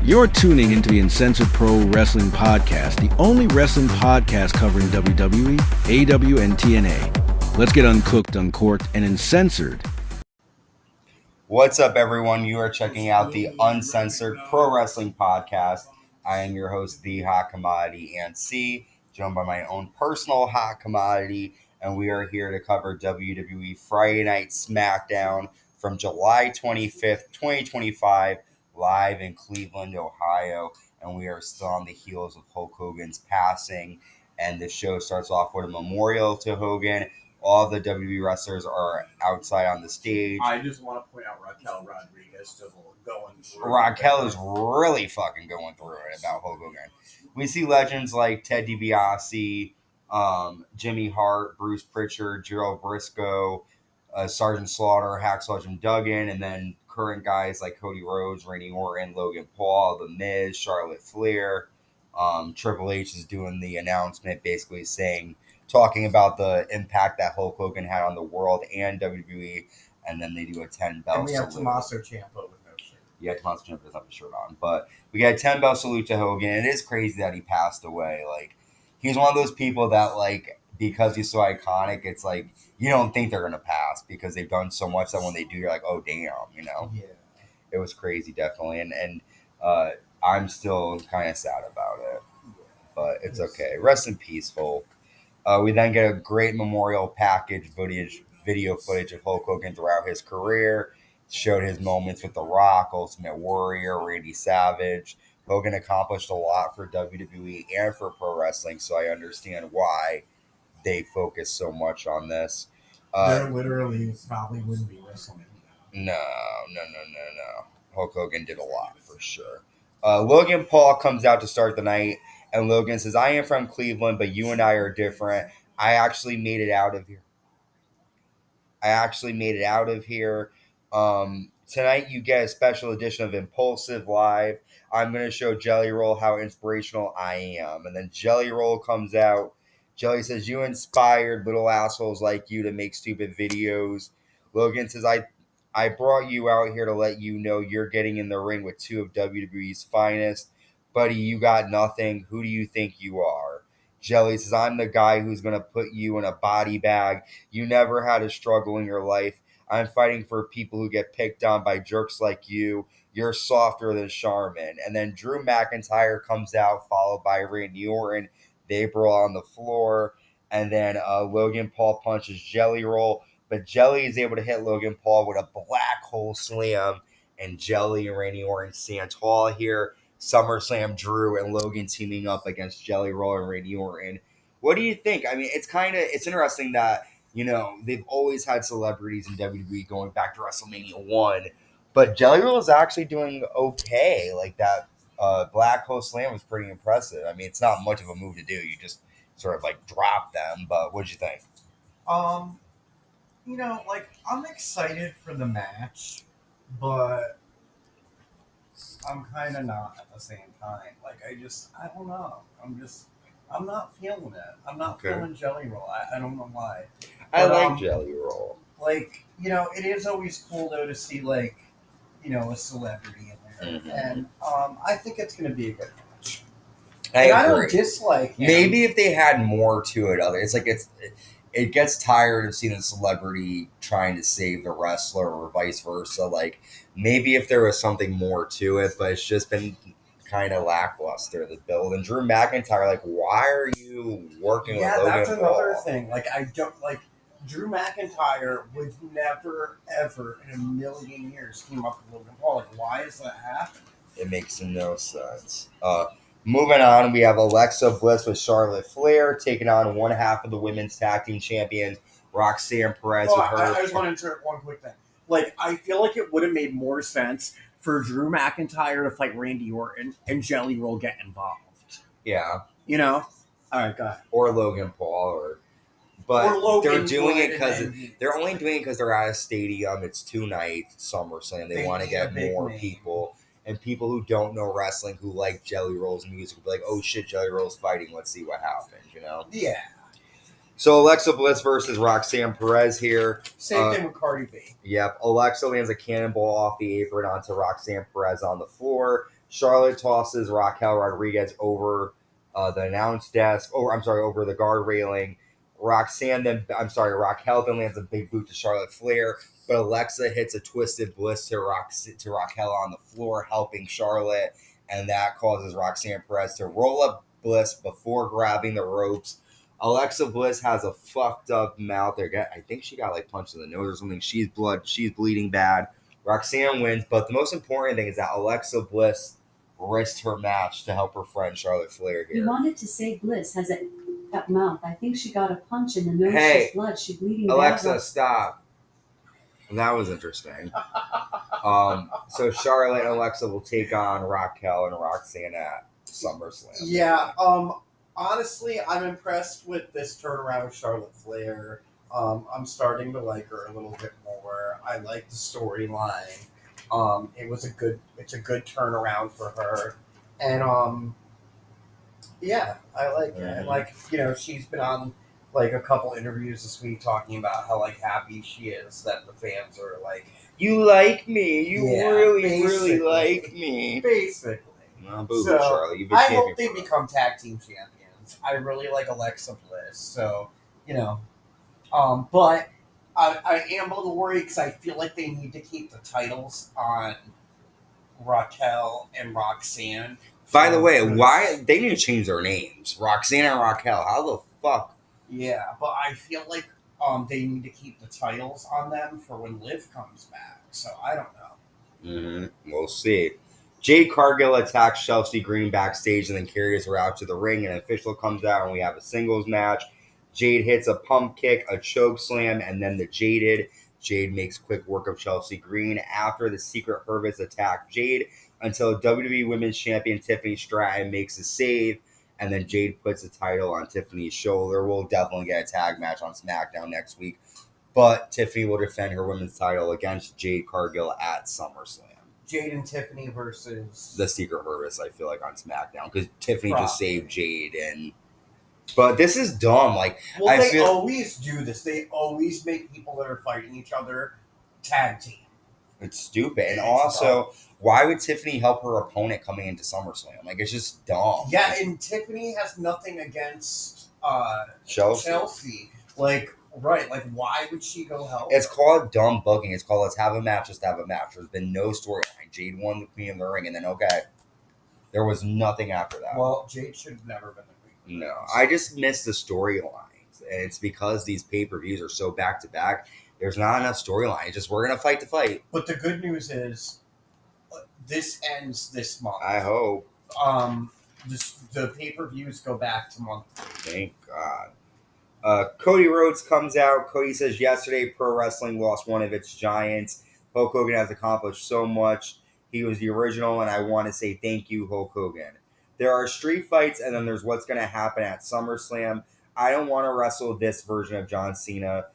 You're tuning into the Uncensored Pro Wrestling Podcast, the only wrestling podcast covering WWE, AEW, and TNA. Let's get uncooked, uncorked, and uncensored. What's up, everyone? You are checking out the Uncensored Pro Wrestling Podcast. I am your host, The Hot Commodity and C, joined by my own personal hot commodity, and we are here to cover WWE Friday Night SmackDown from July 25th, 2025, live in Cleveland, Ohio, and we are still on the heels of Hulk Hogan's passing, and the show starts off with a memorial to Hogan. All the WWE wrestlers are outside on the stage. I just want to point out Raquel Rodriguez still going through. Raquel is really fucking going through it about Hulk Hogan. We see legends like Ted DiBiase, Jimmy Hart, Bruce Pritchard, Gerald Briscoe, Sergeant Slaughter, Hacksaw Jim Duggan, and then current guys like Cody Rhodes, Randy Orton, Logan Paul, The Miz, Charlotte Flair. Triple H is doing the announcement, basically talking about the impact that Hulk Hogan had on the world and WWE, and then they do a 10-bell And we have salute. Tommaso Ciampa with no shirt. Yeah, Tommaso Ciampa doesn't have a shirt on, but we got a 10-bell salute to Hogan. It is crazy that he passed away. Like, he's one of those people that, like, because he's so iconic, it's like you don't think they're gonna pass because they've done so much that when they do, you're like, oh damn, you know. Yeah. It was crazy, definitely, and I'm still kind of sad about it, but it's okay. Rest in peace, Hulk. We then get a great memorial package video footage of Hulk Hogan throughout his career. Showed his moments with The Rock, Ultimate Warrior, Randy Savage. Hogan accomplished a lot for WWE and for pro wrestling, so I understand why they focus so much on this. There literally probably wouldn't be wrestling. No. Hulk Hogan did a lot for sure. Logan Paul comes out to start the night, and Logan says, I am from Cleveland, but you and I are different. I actually made it out of here. Tonight you get a special edition of Impulsive Live. I'm going to show Jelly Roll how inspirational I am. And then Jelly Roll comes out. Jelly says, you inspired little assholes like you to make stupid videos. Logan says, I brought you out here to let you know you're getting in the ring with two of WWE's finest. Buddy, you got nothing. Who do you think you are? Jelly says, I'm the guy who's going to put you in a body bag. You never had a struggle in your life. I'm fighting for people who get picked on by jerks like you. You're softer than Charmin. And then Drew McIntyre comes out, followed by Randy Orton. They brawl on the floor. And then Logan Paul punches Jelly Roll. But Jelly is able to hit Logan Paul with a black hole slam. And Jelly and Randy Orton stand tall here. SummerSlam Drew and Logan teaming up against Jelly Roll and Randy Orton. What do you think? I mean, it's interesting that, you know, they've always had celebrities in WWE going back to WrestleMania 1. But Jelly Roll is actually doing okay. Like, that black hole slam was pretty impressive. I mean, it's not much of a move to do. You just sort of, like, drop them. But what'd you think? You know, like, I'm excited for the match, but I'm kind of not at the same time. Like, I don't know. I'm not feeling it. I'm not feeling Jelly Roll. I don't know why. I like Jelly Roll. Like, you know, it is always cool, though, to see, like, you know, a celebrity in there. Mm-hmm. And I think it's going to be a good match. I don't dislike him. Maybe if they had more to it, it's like it gets tired of seeing the celebrity trying to save the wrestler or vice versa. Like, maybe if there was something more to it, but it's just been kind of lackluster, the build. And Drew McIntyre, like, why are you working with Logan Paul? Yeah, that's another thing. Like, I don't, like, Drew McIntyre would never, ever in a million years team up with Logan Paul. Like, why is that happening? It makes no sense. Moving on, we have Alexa Bliss with Charlotte Flair taking on one half of the women's tag team champions, Roxanne Perez. I just want to insert one quick thing. Like, I feel like it would have made more sense for Drew McIntyre to fight Randy Orton and Jelly Roll get involved. Yeah. You know? All right, go ahead. Or Logan Paul. But they're doing it because they're only doing it because they're at a stadium. It's 2 nights, SummerSlam. They want to get more people. And people who don't know wrestling, who like Jelly Roll's music, will be like, oh shit, Jelly Roll's fighting. Let's see what happens, you know? Yeah. So Alexa Bliss versus Roxanne Perez here. Same thing with Cardi B. Yep. Alexa lands a cannonball off the apron onto Roxanne Perez on the floor. Charlotte tosses Raquel Rodriguez over the announce desk, over the guard railing. Raquel then lands a big boot to Charlotte Flair, but Alexa hits a twisted bliss to Raquel on the floor, helping Charlotte, and that causes Roxanne Perez to roll up Bliss before grabbing the ropes. Alexa Bliss has a fucked up mouth. I think she got like punched in the nose or something. She's bleeding bad. Roxanne wins, but the most important thing is that Alexa Bliss risked her match to help her friend Charlotte Flair here. You wanted to say Bliss has a cut mouth. I think she got a punch in the nose. Hey, she's blood. She's bleeding. Alexa, stop. That was interesting. So Charlotte and Alexa will take on Raquel and Roxanne at SummerSlam. Yeah. Honestly, I'm impressed with this turnaround with Charlotte Flair. I'm starting to like her a little bit more. I like the storyline. It's a good turnaround for her, and yeah, I like it. And like she's been on like a couple interviews this week talking about how like happy she is that the fans are like, you like me, you really like me, basically. Boo, So Charlotte, you've been I champion hope they become tag team champions. I really like Alexa Bliss, so but I am a little worried because I feel like they need to keep the titles on Raquel and Roxanne. By the way, why they need to change their names? Roxanne and Raquel. How the fuck? Yeah, but I feel like they need to keep the titles on them for when Liv comes back. So I don't know. We'll see. Jade Cargill attacks Chelsea Green backstage and then carries her out to the ring. An official comes out and we have a singles match. Jade hits a pump kick, a choke slam, and then the Jaded. Jade makes quick work of Chelsea Green after the Secret Hervice attack Jade until WWE Women's Champion Tiffany Stratton makes a save, and then Jade puts the title on Tiffany's shoulder. We'll definitely get a tag match on SmackDown next week, but Tiffany will defend her women's title against Jade Cargill at SummerSlam. Jade and Tiffany versus the Secret Hervice, I feel like, on SmackDown, because Tiffany just saved Jade. But this is dumb. Like, they always do this. They always make people that are fighting each other tag team. It's stupid. And also, why would Tiffany help her opponent coming into SummerSlam? Like, it's just dumb. Yeah, and Tiffany has nothing against Chelsea. Like, right. Like, why would she go help? It's called dumb booking. It's called let's have a match, just have a match. There's been no storyline. Jade won the Queen of the Ring, and then, there was nothing after that. Well, Jade should have never been the Queen. No, I just miss the storylines. And it's because these pay-per-views are so back-to-back. There's not enough storyline. It's just, we're going to fight to fight. But the good news is, this ends this month. I hope. The pay-per-views go back to month. Thank God. Cody Rhodes comes out. Cody says, yesterday, pro wrestling lost one of its giants. Hulk Hogan has accomplished so much. He was the original, and I want to say thank you, Hulk Hogan. There are street fights, and then there's what's going to happen at SummerSlam. I don't want to wrestle this version of John Cena.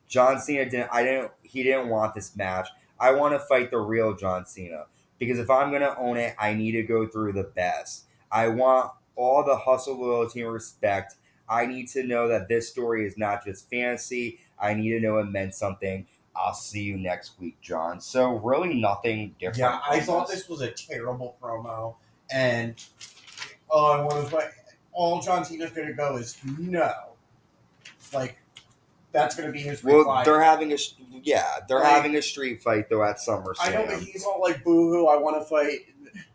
John Cena didn't want this match. I want to fight the real John Cena. Because if I'm going to own it, I need to go through the best. I want all the hustle, loyalty, and respect. I need to know that this story is not just fantasy. I need to know it meant something. I'll see you next week, John. So really nothing different. Yeah, I thought this was a terrible promo. And all John Cena's going to go is no. Like, that's going to be his reply. Well, they're having a street fight, though, at SummerSlam. I know, but he's all like, boo-hoo, I want to fight,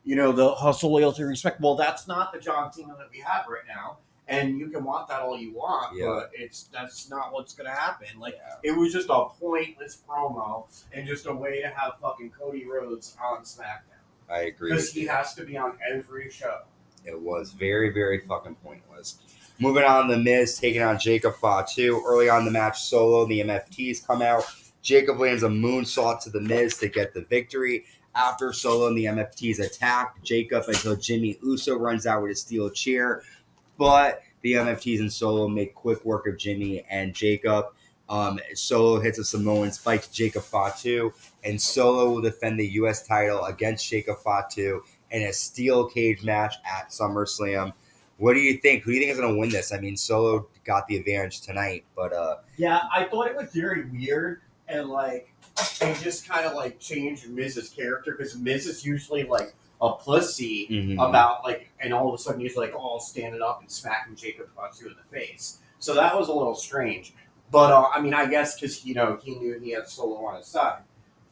the hustle, loyalty, respect. Well, that's not the John Cena that we have right now. And you can want that all you want, but that's not what's going to happen. Like, It was just a pointless promo and just a way to have fucking Cody Rhodes on SmackDown. I agree. Because he has to be on every show. It was very, very fucking pointless. Moving on, The Miz taking on Jacob Fatu. Early on in the match, Solo and the MFTs come out. Jacob lands a moonsault to The Miz to get the victory. After Solo and the MFTs attack Jacob until Jimmy Uso runs out with a steel chair. But the MFTs and Solo make quick work of Jimmy and Jacob. Solo hits a Samoan Spike to Jacob Fatu. And Solo will defend the U.S. title against Jacob Fatu in a steel cage match at SummerSlam. What do you think? Who do you think is going to win this? I mean, Solo got the advantage tonight, but yeah, I thought it was very weird, and like they just kind of like changed Miz's character because Miz is usually like a pussy about like, and all of a sudden he's like all standing up and smacking Jacob Fatu in the face. So that was a little strange. But I mean, I guess because he knew he had Solo on his side.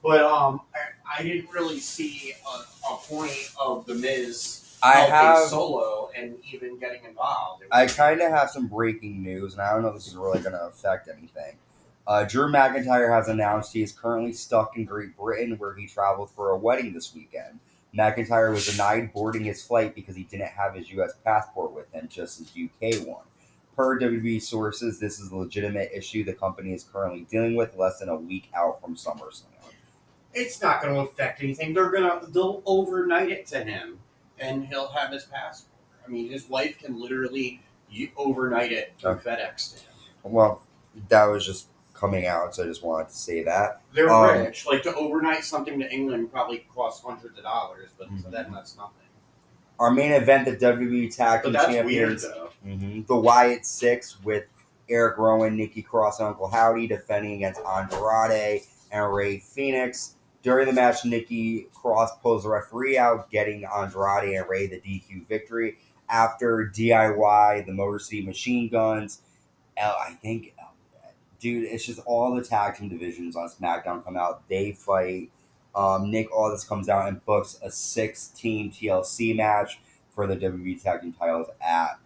But I didn't really see a point of the Miz helping Solo and even getting involved. I kind of have some breaking news, and I don't know if this is really going to affect anything. Drew McIntyre has announced he is currently stuck in Great Britain, where he traveled for a wedding this weekend. McIntyre was denied boarding his flight because he didn't have his U.S. passport with him, just his UK one. Per WWE sources, this is a legitimate issue the company is currently dealing with less than a week out from SummerSlam. It's not going to affect anything. They'll overnight it to him, and he'll have his passport. I mean, his wife can literally overnight it to FedEx to him. Well, that was just coming out, so I just wanted to say that. They're rich. Like, to overnight something to England probably costs hundreds of dollars, but for them, that's nothing. Our main event, the WWE Tag Team Champions, the Wyatt 6 with Eric Rowan, Nikki Cross, and Uncle Howdy defending against Andrade and Rey Fenix. During the match, Nikki Cross pulls the referee out, getting Andrade and Rey the DQ victory. After DIY, the Motor City Machine Guns, dude, it's just all the tag team divisions on SmackDown come out. They fight. Nick Aldis comes out and books a 6-team TLC match for the WWE Tag Team Titles at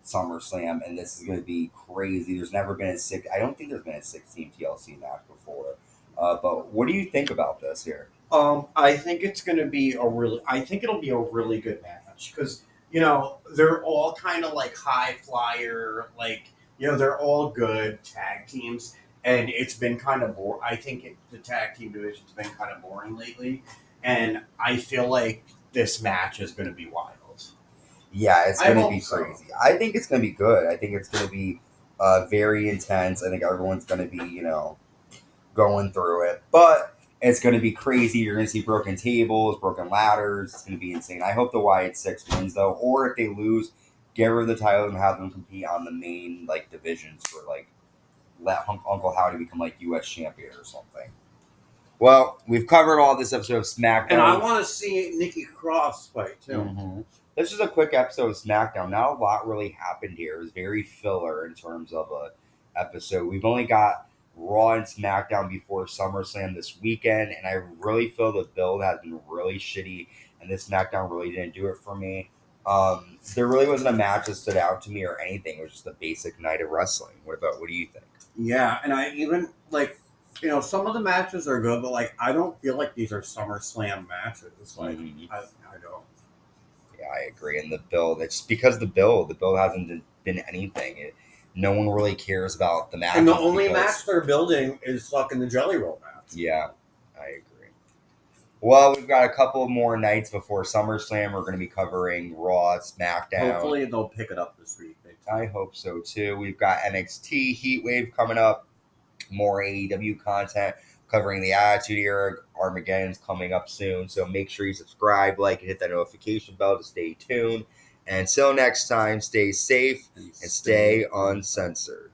SummerSlam, and this is going to be crazy. There's never been I don't think there's been a 6-team TLC match before. But what do you think about this here? I think it's going to be it'll be a really good match because, they're all kind of like high flyer, like, they're all good tag teams, and it's been kind of boring. I think the tag team division's been kind of boring lately, and I feel like this match is going to be wild. Yeah, it's going to be crazy. I think it's going to be good. I think it's going to be very intense. I think everyone's going to be, going through it. But it's going to be crazy. You're going to see broken tables, broken ladders. It's going to be insane. I hope the Wyatt 6 wins, though. Or if they lose, get rid of the title and have them compete on the main divisions for let Uncle Howdy become U.S. champion or something. Well, we've covered all this episode of SmackDown. And I want to see Nikki Cross fight, too. Mm-hmm. This is a quick episode of SmackDown. Not a lot really happened here. It was very filler in terms of an episode. We've only got Raw and SmackDown before SummerSlam this weekend, and I really feel the build has been really shitty, and this SmackDown really didn't do it for me. There really wasn't a match that stood out to me or anything. It was just a basic night of wrestling. What do you think? Yeah, and I even, some of the matches are good, but, I don't feel like these are SummerSlam matches. I don't. Yeah, I agree. And the build, it's because the build hasn't been anything. No one really cares about the match. And the only match they're building is fucking the Jelly Roll match. Yeah, I agree. Well, we've got a couple more nights before SummerSlam. We're going to be covering Raw, SmackDown. Hopefully they'll pick it up this week. I hope so, too. We've got NXT Heatwave coming up. More AEW content covering the Attitude Era. Armageddon's coming up soon. So make sure you subscribe, like, and hit that notification bell to stay tuned. And until next time, stay safe and stay uncensored.